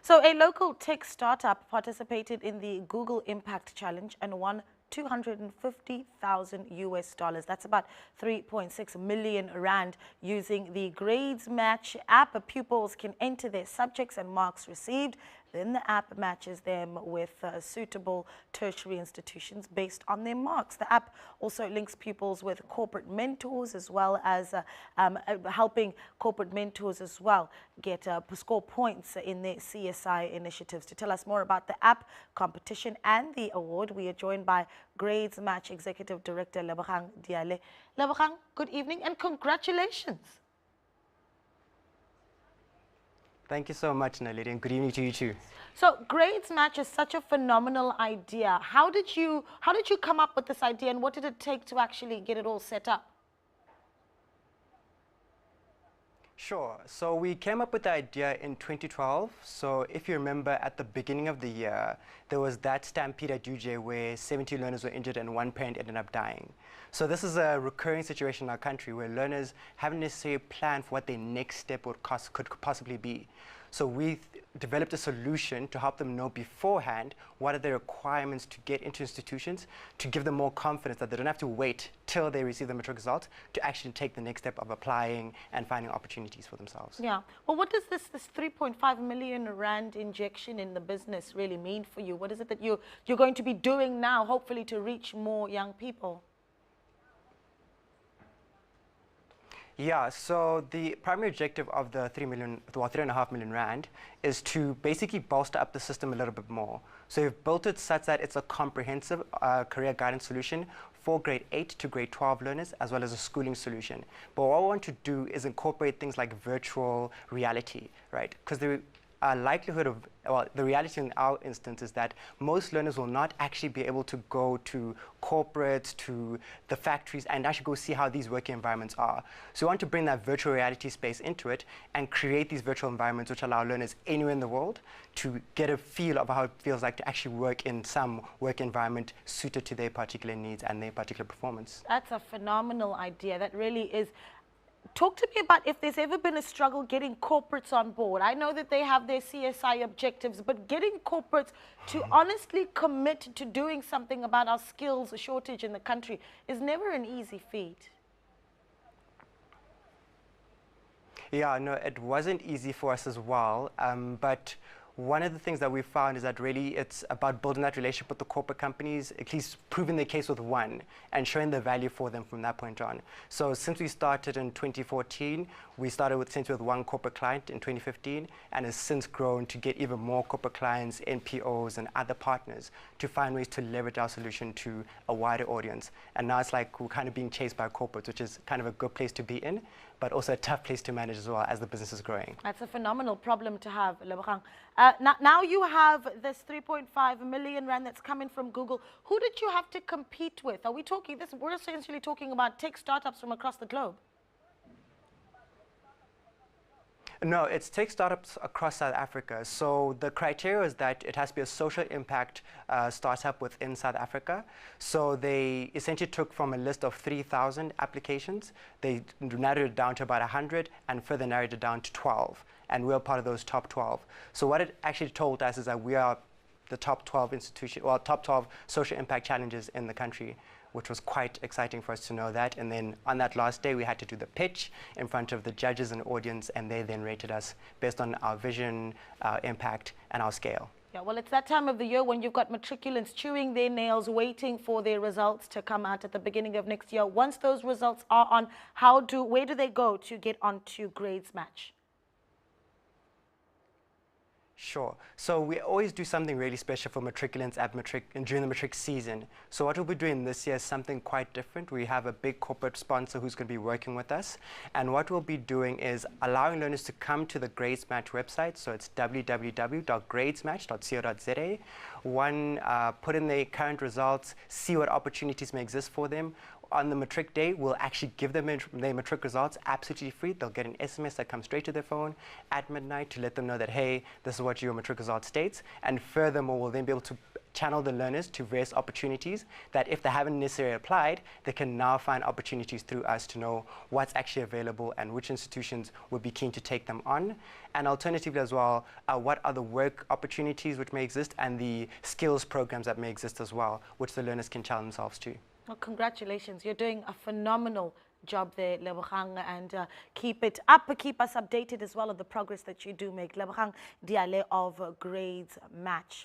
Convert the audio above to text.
So a local tech startup participated in the Google Impact Challenge and won 250,000 US dollars. That's about 3.6 million rand using the Gradesmatch app. Pupils can enter their subjects and marks received. Then the app matches them with suitable tertiary institutions based on their marks. The app also links pupils with corporate mentors, as well as helping corporate mentors as well get score points in their CSI initiatives. To tell us more about the app, competition and the award, we are joined by Gradesmatch Executive Director Lebogang Diale. Lebogang, good evening and congratulations. Thank you so much, Naledi, and good evening to you too. So Gradesmatch is such a phenomenal idea. How did you come up with this idea, and what did it take to actually get it all set up? Sure. So we came up with the idea in 2012. So if you remember, at the beginning of the year, there was that stampede at UJ where 70 learners were injured and one parent ended up dying. So this is a recurring situation in our country where learners haven't necessarily planned for what their next step could possibly be. So we developed a solution to help them know beforehand what are the requirements to get into institutions, to give them more confidence that they don't have to wait till they receive the matric results to actually take the next step of applying and finding opportunities for themselves. Yeah. Well, what does this 3.5 million rand injection in the business really mean for you? What is it that you're going to be doing now, hopefully to reach more young people? Yeah, so the primary objective of the 3.5 million rand is to basically bolster up the system a little bit more. So we've built it such that it's a comprehensive career guidance solution for grade 8 to grade 12 learners, as well as a schooling solution. But what we want to do is incorporate things like virtual reality, right? Because the likelihood of, well, the reality in our instance is that most learners will not actually be able to go to corporates, to the factories, and actually go see how these working environments are. So we want to bring that virtual reality space into it and create these virtual environments which allow learners anywhere in the world to get a feel of how it feels like to actually work in some work environment suited to their particular needs and their particular performance. That's a phenomenal idea. That really is. Talk to me about if there's ever been a struggle getting corporates on board. I know that they have their CSI objectives, but getting corporates to honestly commit to doing something about our skills shortage in the country is never an easy feat. Yeah, no, it wasn't easy for us as well, but one of the things that we found is that really it's about building that relationship with the corporate companies, at least proving the case with one and showing the value for them from that point on. So since we started in 2014, we started with one corporate client in 2015 and has since grown to get even more corporate clients, NPOs and other partners to find ways to leverage our solution to a wider audience. And now it's like we're kind of being chased by corporates, which is kind of a good place to be in, but also a tough place to manage as well as the business is growing. That's a phenomenal problem to have, Lebogang. Now you have this 3.5 million rand that's coming from Google. Who did you have to compete with? Are we talking this? We're essentially talking about tech startups from across the globe. No, it's tech startups across South Africa. So the criteria is that it has to be a social impact startup within South Africa. So they essentially took from a list of 3,000 applications, they narrowed it down to about 100 and further narrowed it down to 12. And we're part of those top 12. So what it actually told us is that we are the top 12 top 12 social impact challenges in the country, which was quite exciting for us to know that. And then on that last day, we had to do the pitch in front of the judges and audience, and they then rated us based on our vision, our impact, and our scale. Yeah, well, it's that time of the year when you've got matriculants chewing their nails, waiting for their results to come out at the beginning of next year. Once those results are on, where do they go to get onto Gradesmatch? Sure. So we always do something really special for matriculants at matric and during the matric season. So what we'll be doing this year is something quite different. We have a big corporate sponsor who's going to be working with us. And what we'll be doing is allowing learners to come to the Gradesmatch website. So it's www.gradesmatch.co.za. One, put in their current results, see what opportunities may exist for them. On the matric day, we'll actually give them their matric results absolutely free. They'll get an SMS that comes straight to their phone at midnight to let them know that, hey, this is what your matric result states. And furthermore, we'll then be able to channel the learners to various opportunities that if they haven't necessarily applied, they can now find opportunities through us to know what's actually available and which institutions would be keen to take them on. And alternatively as well, what other work opportunities which may exist and the skills programs that may exist as well, which the learners can challenge themselves to. Well, congratulations. You're doing a phenomenal job there, Lebogang, and keep it up. Keep us updated as well on the progress that you do make. Lebogang Diale of Gradesmatch.